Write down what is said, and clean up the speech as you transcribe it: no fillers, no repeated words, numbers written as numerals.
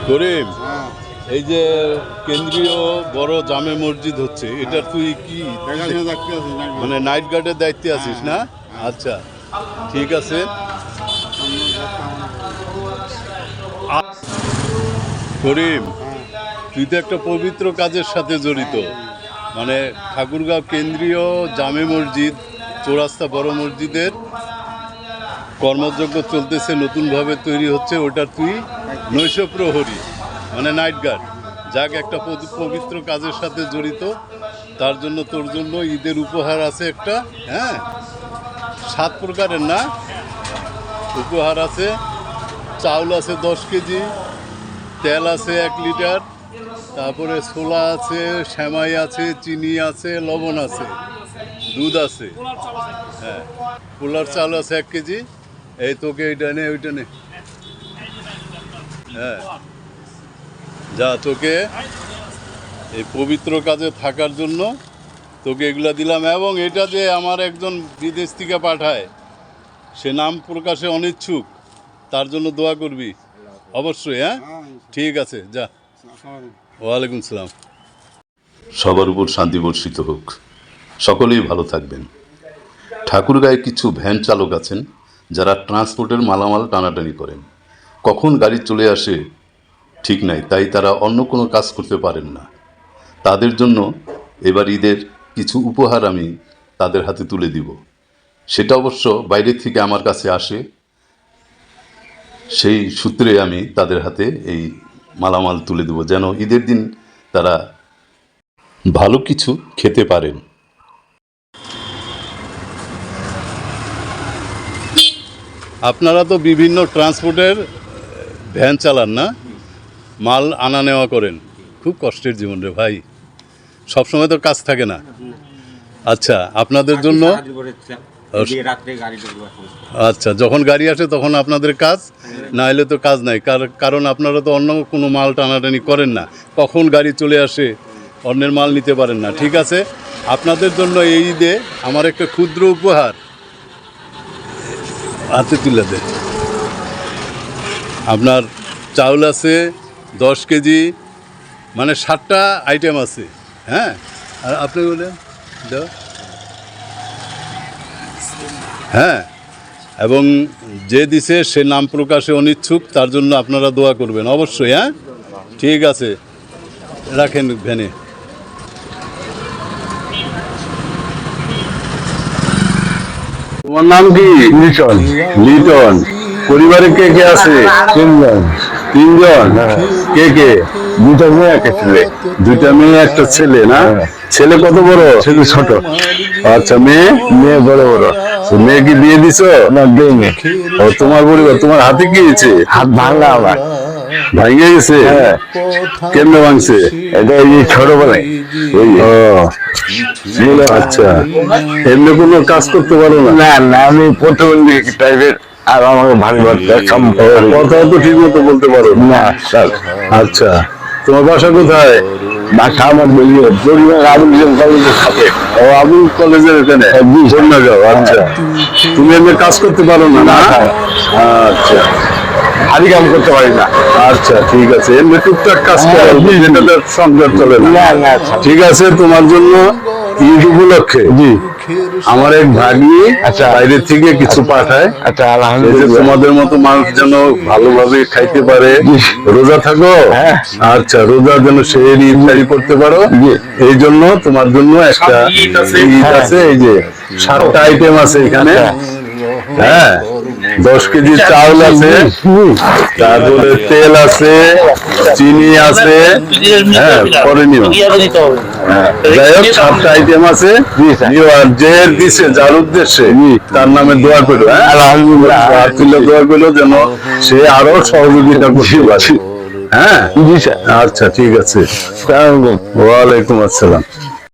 করিম, এই যে কেন্দ্রীয় বড় জামে মসজিদ হচ্ছে, এটা তুই কি মানে নাইট গার্ডের দায়িত্বে আছিস না? আচ্ছা, ঠিক আছে। করিম, তুই তো একটা পবিত্র কাজের সাথে জড়িত, মানে ঠাকুরগাঁও কেন্দ্রীয় জামে মসজিদ, চৌরাস্তা বড় মসজিদের কর্মযজ্ঞ চলতেছে, নতুনভাবে তৈরি হচ্ছে। ওটা তুই নৈশ প্রহরী, মানে নাইট গার্ড। যাক, একটা পবিত্র কাজের সাথে জড়িত, তার জন্য তোর জন্য ঈদের উপহার আছে একটা। হ্যাঁ, 7 প্রকারের না উপহার আছে। চাউল আছে 10 কেজি, তেল আছে 1 লিটার, তারপরে ছোলা আছে, সেমাই আছে, চিনি আছে, লবণ আছে, দুধ আছে। হ্যাঁ, পোলার চাল আছে 1 কেজি। এই তোকে এইটা নে, ওইটা নে। হ্যাঁ, যা, তোকে এই পবিত্র কাজে থাকার জন্য তোকে এগুলা দিলাম। এবং এটা যে আমার একজন বিদেশ থেকে পাঠায়, সে নাম প্রকাশে অনিচ্ছুক, তার জন্য দোয়া করবি অবশ্যই। হ্যাঁ, ঠিক আছে, যা। ওয়ালাইকুম সালাম। সবার উপর শান্তি বর্ষিত হোক, সকলেই ভালো থাকবেন। ঠাকুরগাঁয়ে কিছু ভ্যান চালক আছেন যারা ট্রান্সপোর্টের মালামাল টানাটানি করেন। কখন গাড়ি চলে আসে ঠিক নাই, তাই তারা অন্য কোনো কাজ করতে পারেন না। তাদের জন্য এবার ঈদের কিছু উপহার আমি তাদের হাতে তুলে দিব। সেটা অবশ্য বাইরে থেকে আমার কাছে আসে, সেই সূত্রে আমি তাদের হাতে এই মালামাল তুলে দেব, যেন ঈদের দিন তারা ভালো কিছু খেতে পারেন। আপনারা তো বিভিন্ন ট্রান্সপোর্টের ভ্যান চালান না, মাল আনা নেওয়া করেন। খুব কষ্টের জীবন রে ভাই, সবসময় তো কাজ থাকে না। আচ্ছা, আপনাদের জন্য আচ্ছা, যখন গাড়ি আসে তখন আপনাদের কাজ, না এলে তো কাজ নাই। কারণ আপনারা তো অন্য কোনো মাল টানাটানি করেন না। কখন গাড়ি চলে আসে অন্যের মাল নিতে পারেন না। ঠিক আছে, আপনাদের জন্য এই ঈদে আমার একটা ক্ষুদ্র উপহার হাতে তুলে দেন। আপনার চাউল আছে 10 কেজি, মানে 7টা আইটেম আছে। হ্যাঁ, আর আপনি বলেন দাও। হ্যাঁ, এবং যে দিছে সে নাম প্রকাশে অনিচ্ছুক, তার জন্য আপনারা দোয়া করবেন অবশ্যই। হ্যাঁ, ঠিক আছে, রাখেন ভ্যানে। তোমার নাম কি? লিটন। লিটন, পরিবারে কে কে আছে? 3 জন। 3 জন? কে কে? 2টা মেয়ে, 1 ছেলে। 2টা মেয়ে, 1 ছেলে না? ছেলে কত বড়? ছেলে ছোট। আচ্ছা, মেয়ে? মেয়ে বড় বড়। মেয়ে কি বিয়ে দিছো? না, দেয়নি। ও, তোমার পরিবার, তোমার হাতে কি হয়েছে? হাত ভাঙা আমার। ভাঙে গেছে? কেমনে ভাঙছে? এটা এই ছোটবেলায়। আচ্ছা, এমনি কোনো কাজ করতে পারো না? না না, আমি প্রতিবন্ধী টাইপের, আর আমাকে ভারী কথা তো ঠিক মতো বলতে পারো না। আচ্ছা, তোমার বাসা কোথায়? বাসা আমার পরিবার আবুল কলেজের সাথে। ও, আবুল কলেজের এখানে? আচ্ছা, তুমি এমনি কাজ করতে পারো না? না, আচ্ছা, ভারী কাম করতে পারি না। আচ্ছা, ঠিক আছে, এমনি টুকটাক কাজ করো, যেটাতে সংসার চলে না। ঠিক আছে, তোমার জন্য ঈদ উপলক্ষে আমার এক ভাগনি বাইরে থেকে কিছু পাঠায়। আচ্ছা, আলহামদুলিল্লাহ। তোমাদের মতো মানুষ যেন ভালোভাবে খাইতে পারে। রোজা থাকো? আচ্ছা, রোজা যেন সে ইফতারি করতে পারো, এই জন্য তোমার জন্য একটা ঈদ আছে। এই যে 7টা আইটেম আছে এখানে। হ্যাঁ, 10 কেজি চাউল আছে, তারপরে তেল আছে, চিনি আছে। হ্যাঁ, পরে নিও। যাই হোক, 7টা আইটেম আছে। আর যে দিছে, যার উদ্দেশ্যে, তার নামে দোয়া করো। হ্যাঁ, আলহামদুলিল্লাহ, দোয়া করো যেন সে আরো সহযোগিতা করতে পারে। হ্যাঁ, আচ্ছা, ঠিক আছে। ওয়ালাইকুম আসসালাম।